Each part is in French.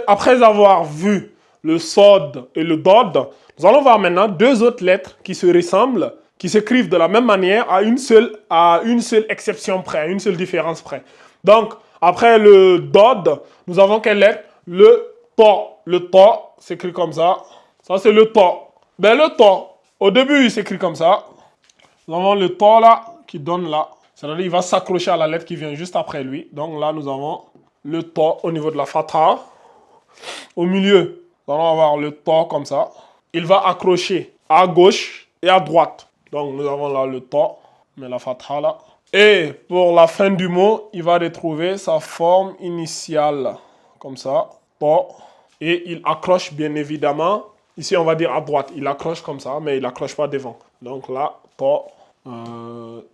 après avoir vu le sod et le dod, nous allons voir maintenant deux autres lettres qui se ressemblent, qui s'écrivent de la même manière à une seule exception près, à une seule différence près. Donc, après le dod, nous avons quelle lettre? Le to. Le to s'écrit comme ça. Ça, c'est le to. Ben, le to, au début, il s'écrit comme ça. Nous avons le to là, qui donne là. C'est-à-dire qu'il va s'accrocher à la lettre qui vient juste après lui. Donc là, nous avons le to au niveau de la fatha. Au milieu, nous allons avoir le to comme ça. Il va accrocher à gauche et à droite. Donc nous avons là le to, mais la fatha là. Et pour la fin du mot, il va retrouver sa forme initiale. Comme ça, to. Et il accroche bien évidemment. Ici, on va dire à droite. Il accroche comme ça, mais il accroche pas devant. Donc là, to.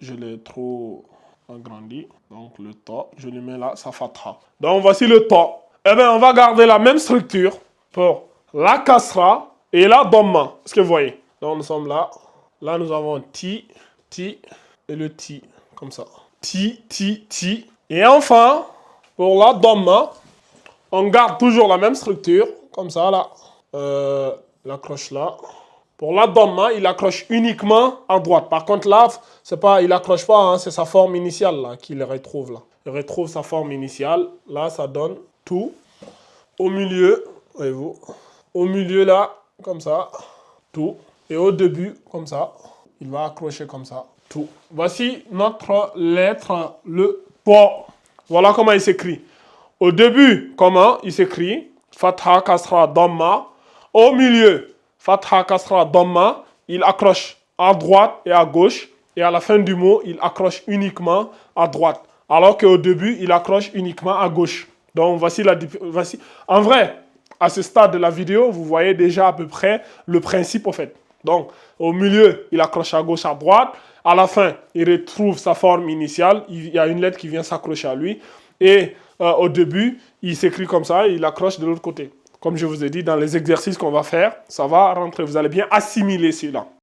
Je l'ai trop agrandi. Donc le to, je lui mets là sa fatha. Donc voici le to. Eh bien, on va garder la même structure pour la kasra et la dhamma. Est-ce que vous voyez? Donc nous sommes là. Là, nous avons ti, ti et le ti. Comme ça. Ti, ti, ti. Et enfin, pour la dhamma, on garde toujours la même structure. Comme ça, là. Il accroche là. Pour la dhamma, il accroche uniquement à droite. Par contre, là, c'est pas, il accroche pas, hein, c'est sa forme initiale là qu'il retrouve là. Il retrouve sa forme initiale. Là, ça donne tout. Au milieu, voyez-vous, au milieu là, comme ça, tout. Et au début, comme ça, il va accrocher comme ça, tout. Voici notre lettre, le po. Voilà comment il s'écrit. Au début, comment il s'écrit? Fatha, kasra, dhamma. Au milieu, fatha, kasra, dhamma. Il accroche à droite et à gauche. Et à la fin du mot, il accroche uniquement à droite. Alors qu'au début, il accroche uniquement à gauche. Donc, voici. En vrai, à ce stade de la vidéo, vous voyez déjà à peu près le principe, au fait. Donc, au milieu, il accroche à gauche, à droite. À la fin, il retrouve sa forme initiale. Il y a une lettre qui vient s'accrocher à lui. Et au début, il s'écrit comme ça, il accroche de l'autre côté. Comme je vous ai dit, dans les exercices qu'on va faire, ça va rentrer. Vous allez bien assimiler cela.